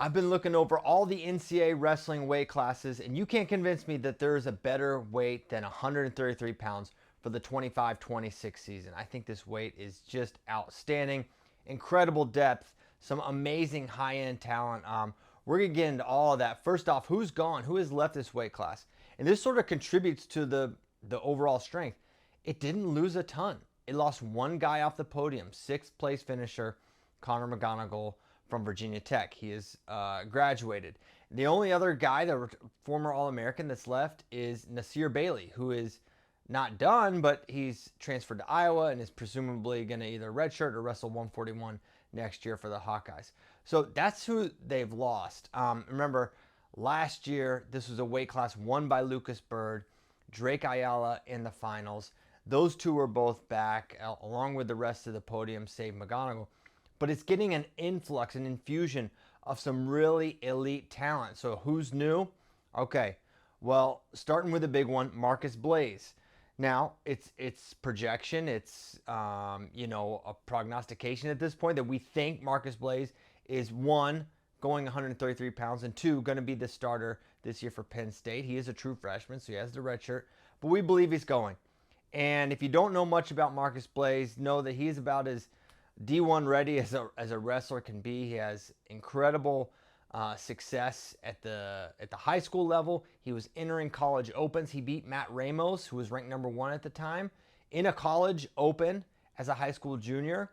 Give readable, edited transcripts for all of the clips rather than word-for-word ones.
I've been looking over all the NCAA wrestling weight classes, and you can't convince me that there is a better weight than 133 pounds for the 25-26 season. I think this weight is just outstanding. Incredible depth, some amazing high-end talent. We're going to get into all of that. First off, who's gone? Who has left this weight class? And this sort of contributes to the overall strength. It didn't lose a ton. It lost one guy off the podium, sixth place finisher, Connor McGonigal from Virginia Tech. He is graduated. The only other guy, the former All-American that's left, is Nasir Bailey, who is not done, but he's transferred to Iowa and is presumably going to either redshirt or wrestle 141 next year for the Hawkeyes. So that's who they've lost. Remember, last year, this was a weight class won by Lucas Bird, Drake Ayala in the finals. Those two were both back, along with the rest of the podium, save McGonigal. But it's getting an influx, an infusion of some really elite talent. So who's new? Okay, well, starting with a big one, Marcus Blaze. Now, it's projection, it's a prognostication at this point that we think Marcus Blaze is one, going 133 pounds, and two, going to be the starter this year for Penn State. He is a true freshman, so he has the red shirt, but we believe he's going. And if you don't know much about Marcus Blaze, know that he's about as D1 ready as a wrestler can be. He has incredible success at the high school level. He was entering college opens. He beat Matt Ramos, who was ranked number 1 at the time, in a college open as a high school junior.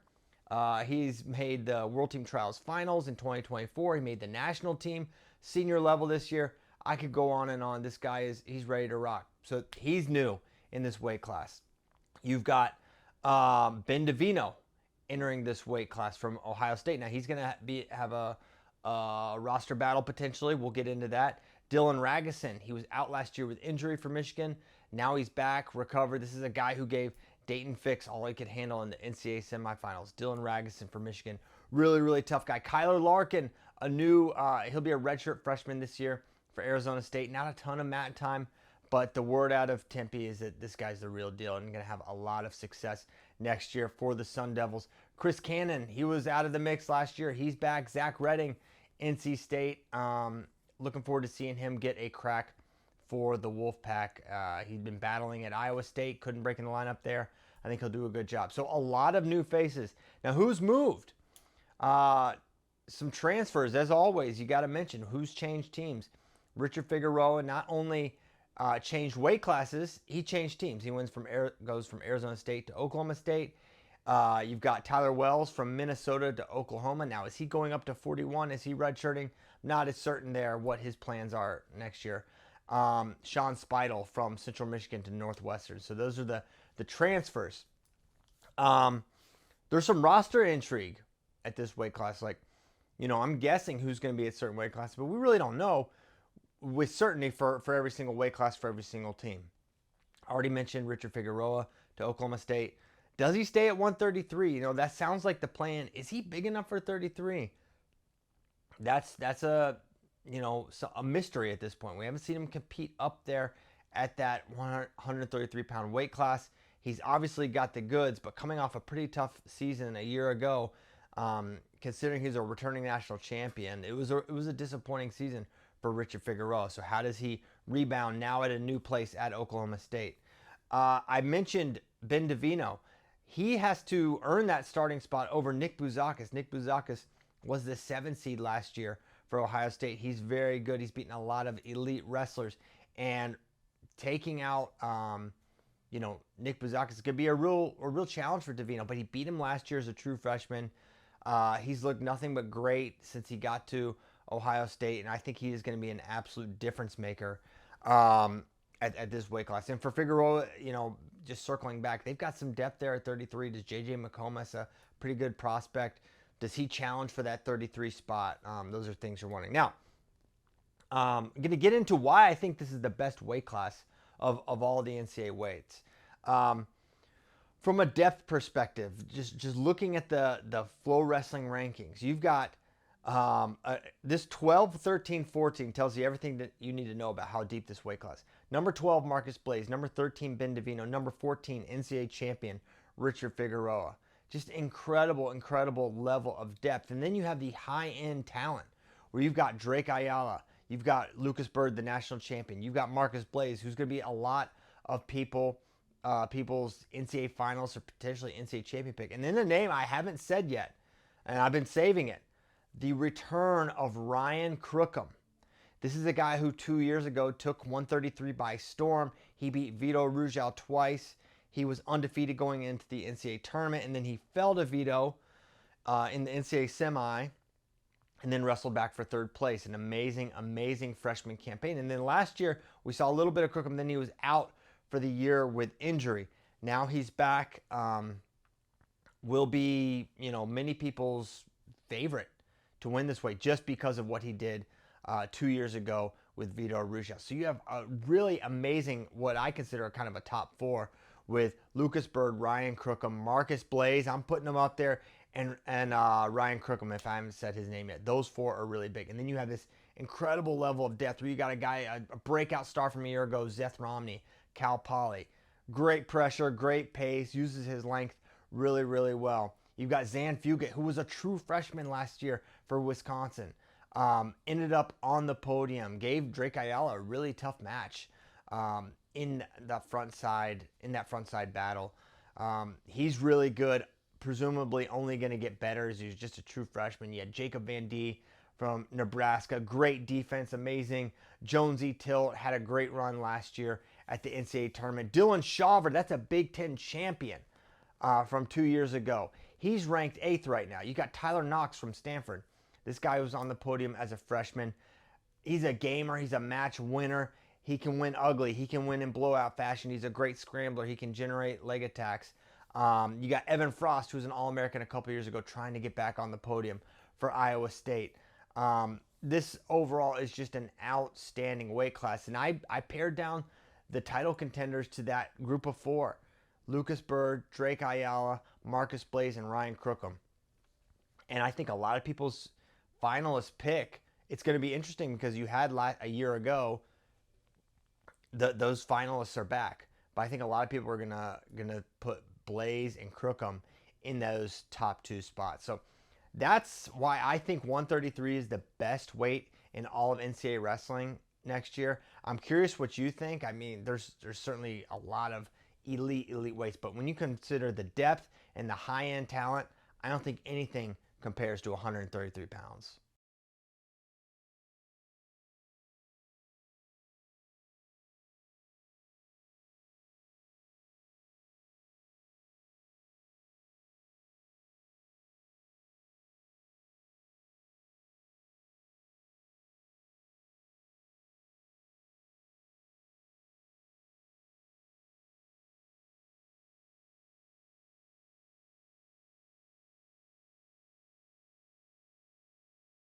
He's made the World Team Trials Finals in 2024. He made the national team senior level this year. I could go on and on. This guy he's ready to rock. So he's new in this weight class. You've got Ben DeVino entering this weight class from Ohio State. Now he's going to have a roster battle potentially. We'll get into that. Dylan Ragusin, he was out last year with injury for Michigan. Now he's back, recovered. This is a guy who gave Dayton Fix all he could handle in the NCAA semifinals. Dylan Ragusin for Michigan, really, really tough guy. Kyler Larkin, a new, he'll be a redshirt freshman this year for Arizona State. Not a ton of mat time, but the word out of Tempe is that this guy's the real deal and going to have a lot of success next year for the Sun Devils. Chris Cannon, he was out of the mix last year. He's back. Zach Redding, NC State. Looking forward to seeing him get a crack for the Wolfpack. He'd been battling at Iowa State, couldn't break in the lineup there. I think he'll do a good job. So a lot of new faces. Now, who's moved? Some transfers, as always. You got to mention who's changed teams. Richard Figueroa not only changed weight classes, he changed teams. He goes from Arizona State to Oklahoma State. You've got Tyler Wells from Minnesota to Oklahoma. Now, is he going up to 41? Is he redshirting? Not as certain there what his plans are next year. Sean Speidel from Central Michigan to Northwestern. So those are the transfers. There's some roster intrigue at this weight class. I'm guessing who's going to be at certain weight classes, but we really don't know with certainty for every single weight class for every single team. I already mentioned Richard Figueroa to Oklahoma State. Does he stay at 133? That sounds like the plan. Is he big enough for 33? That's a mystery at this point. We haven't seen him compete up there at that 133 pound weight class. He's obviously got the goods, but coming off a pretty tough season a year ago, considering he's a returning national champion, it was a disappointing season for Richard Figueroa. So how does he rebound now at a new place at Oklahoma State? I mentioned Ben DeVino. He has to earn that starting spot over Nick Bouzakis. Nick Bouzakis was the 7th seed last year for Ohio State. He's very good. He's beaten a lot of elite wrestlers. And taking out, Nick Bouzakis is going to be a real challenge for DeVino. But he beat him last year as a true freshman. He's looked nothing but great since he got to Ohio State. And I think he is going to be an absolute difference maker at this weight class. And for Figueroa, just circling back, they've got some depth there at 33. Does J.J. McComas a pretty good prospect? Does he challenge for that 33 spot? Those are things you're wondering. Now, I'm going to get into why I think this is the best weight class of all the NCAA weights. From a depth perspective, just looking at the FloWrestling rankings, you've got this 12, 13, 14 tells you everything that you need to know about how deep this weight class. Number 12, Marcus Blaze. Number 13, Ben DeVino. Number 14, NCAA champion, Richard Figueroa. Just incredible level of depth. And then you have the high-end talent where you've got Drake Ayala, you've got Lucas Bird, the national champion, you've got Marcus Blaze, who's going to be a lot of people's NCAA finals or potentially NCAA champion pick. And then the name I haven't said yet, and I've been saving it, the return of Ryan Crookham. This is a guy who 2 years ago took 133 by storm. He beat Vito Rujal twice. He was undefeated going into the NCAA tournament, and then he fell to Vito in the NCAA semi, and then wrestled back for third place. An amazing, amazing freshman campaign. And then last year, we saw a little bit of Crookham. Then he was out for the year with injury. Now he's back. Will be, many people's favorite to win this weight just because of what he did 2 years ago with Vito Rujal. So you have a really amazing, what I consider kind of a top four with Lucas Bird, Ryan Crookham, Marcus Blaze. I'm putting him up there, and Ryan Crookham, if I haven't said his name yet. Those four are really big. And then you have this incredible level of depth where you got a guy, a breakout star from a year ago, Seth Romney, Cal Poly. Great pressure, great pace, uses his length really, really well. You've got Zan Fugate, who was a true freshman last year for Wisconsin. Ended up on the podium, gave Drake Ayala a really tough match in that front side battle. He's really good, presumably only going to get better as he's just a true freshman. You had Jacob Van D from Nebraska, great defense, amazing. Jonesy Tilt had a great run last year at the NCAA tournament. Dylan Shawver, that's a Big Ten champion from 2 years ago. He's ranked 8th right now. You got Tyler Knox from Stanford. This guy was on the podium as a freshman. He's a gamer. He's a match winner. He can win ugly. He can win in blowout fashion. He's a great scrambler. He can generate leg attacks. You got Evan Frost, who was an All-American a couple years ago, trying to get back on the podium for Iowa State. This overall is just an outstanding weight class. And I pared down the title contenders to that group of four. Lucas Bird, Drake Ayala, Marcus Blaze, and Ryan Crookham. And I think a lot of people's finalist pick, it's going to be interesting because you had a year ago, those finalists are back. But I think a lot of people are gonna put Blaze and Crookham in those top two spots. So that's why I think 133 is the best weight in all of NCAA wrestling next year. I'm curious what you think. I mean, there's certainly a lot of elite weights, but when you consider the depth and the high-end talent, I don't think anything compares to 133 pounds.